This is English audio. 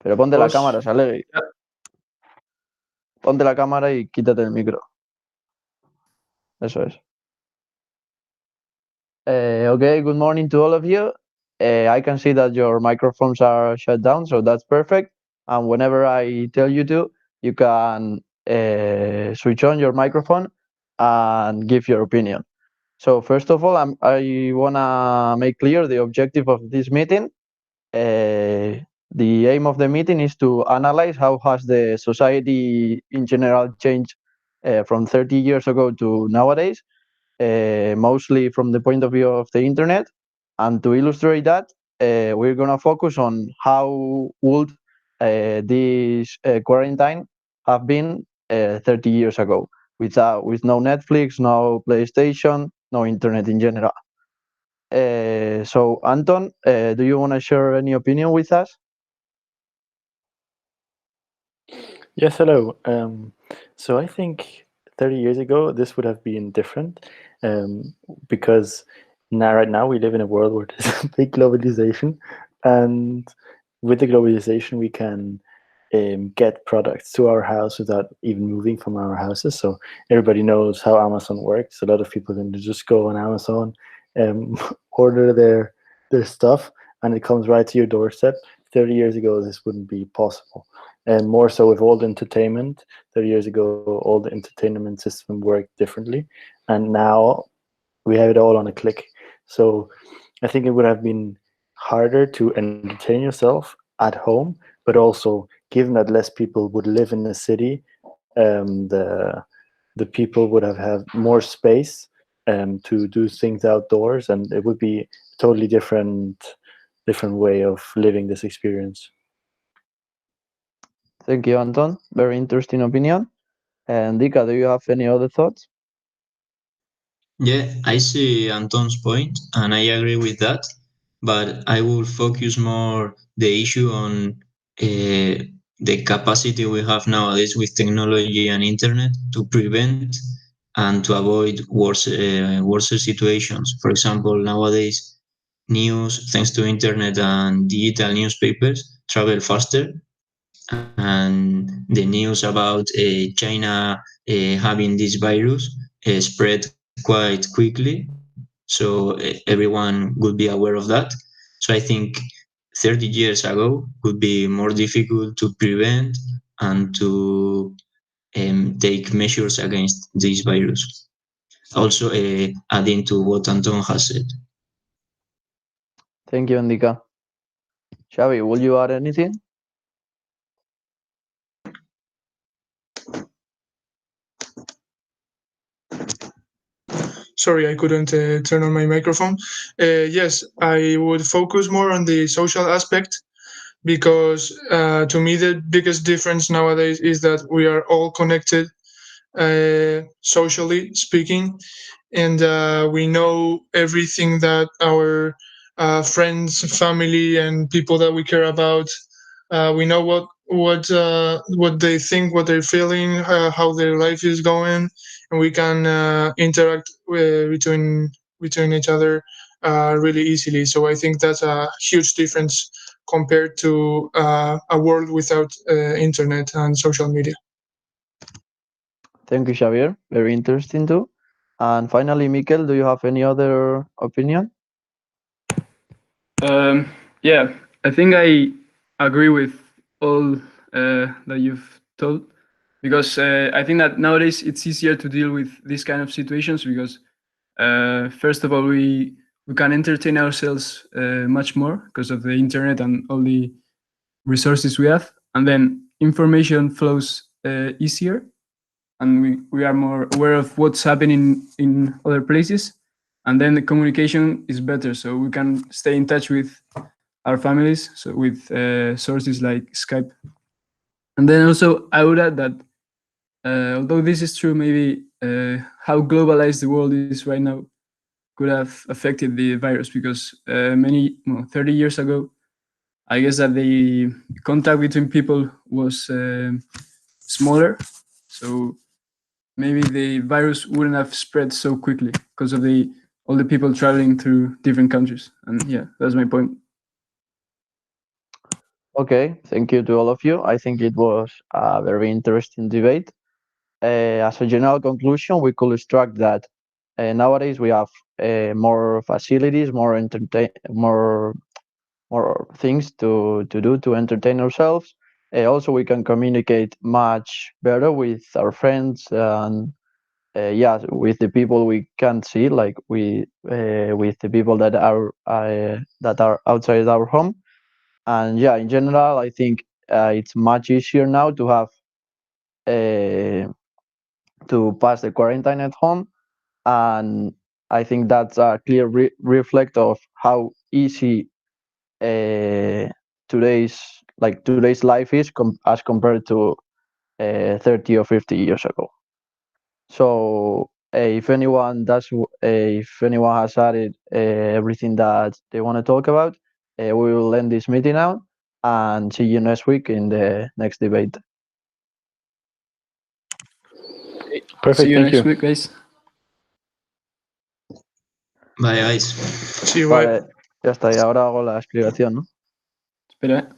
Pero ponte la cámara, Pause. Salegui. Yeah. Ponte la cámara y quítate el micro. Eso es. Okay, good morning to all of you. I can see that your microphones are shut down, so that's perfect. And whenever I tell you to, you can switch on your microphone and give your opinion. So first of all, I want to make clear the objective of this meeting. The aim of the meeting is to analyze how has the society in general changed from 30 years ago to nowadays, mostly from the point of view of the internet. And to illustrate that, we're going to focus on how would this quarantine have been 30 years ago, with no Netflix, no PlayStation, no internet in general. So, Anton, do you want to share any opinion with us? Yes, hello. So I think 30 years ago, this would have been different because right now we live in a world where there's a big globalization. And with the globalization, we can get products to our house without even moving from our houses. So everybody knows how Amazon works. A lot of people can just go on Amazon, order their stuff, and it comes right to your doorstep. 30 years ago, this wouldn't be possible. And more so with all the entertainment, 30 years ago, all the entertainment system worked differently. And now we have it all on a click. So I think it would have been harder to entertain yourself at home, but also given that less people would live in the city, the people would have had more space to do things outdoors, and it would be a totally different way of living this experience. Thank you, Anton. Very interesting opinion. And Dika, do you have any other thoughts? Yeah, I see Anton's point, and I agree with that. But I will focus more the issue on the capacity we have nowadays with technology and internet to prevent and to avoid worse situations. For example, nowadays, news, thanks to internet and digital newspapers, travel faster. And the news about China having this virus spread quite quickly. So everyone would be aware of that. So I think 30 years ago would be more difficult to prevent and to take measures against this virus. Also, adding to what Anton has said. Thank you, Andika. Xavi, will you add anything? Sorry, I couldn't turn on my microphone. Yes, I would focus more on the social aspect because to me the biggest difference nowadays is that we are all connected socially speaking, and we know everything that our friends, family, and people that we care about. We know what they think, what they're feeling, how their life is going, and we can interact between each other really easily. So I think that's a huge difference compared to a world without internet and social media. Thank you, Xavier. Very interesting too. And finally, Mikel, do you have any other opinion? Yeah, I think I agree with all that you've told, because I think that nowadays it's easier to deal with these kind of situations because first of all we can entertain ourselves much more because of the internet and all the resources we have, and then information flows easier, and we are more aware of what's happening in other places, and then the communication is better, so we can stay in touch with our families, so with sources like Skype. And then also I would add that although this is true, maybe how globalized the world is right now could have affected the virus, because 30 years ago, I guess that the contact between people was smaller, so maybe the virus wouldn't have spread so quickly because of all the people traveling through different countries. And yeah, that's my point. Okay, thank you to all of you. I think it was a very interesting debate. As a general conclusion, we could extract that nowadays we have more facilities, more things to do to entertain ourselves. Also, we can communicate much better with our friends and yeah, with the people we can't see, like with the people that are outside our home. And yeah, in general, I think it's much easier now to have uh, to pass the quarantine at home, and I think that's a clear reflect of how easy uh, today's life is as compared to 30 or 50 years ago. So if anyone has added everything that they want to talk about, we will end this meeting now and see you next week in the next debate. Perfect. See you Thank next you. week, guys. Bye, guys. Sí, Vale, ya está, y ahora hago la explicación, ¿no? Espera.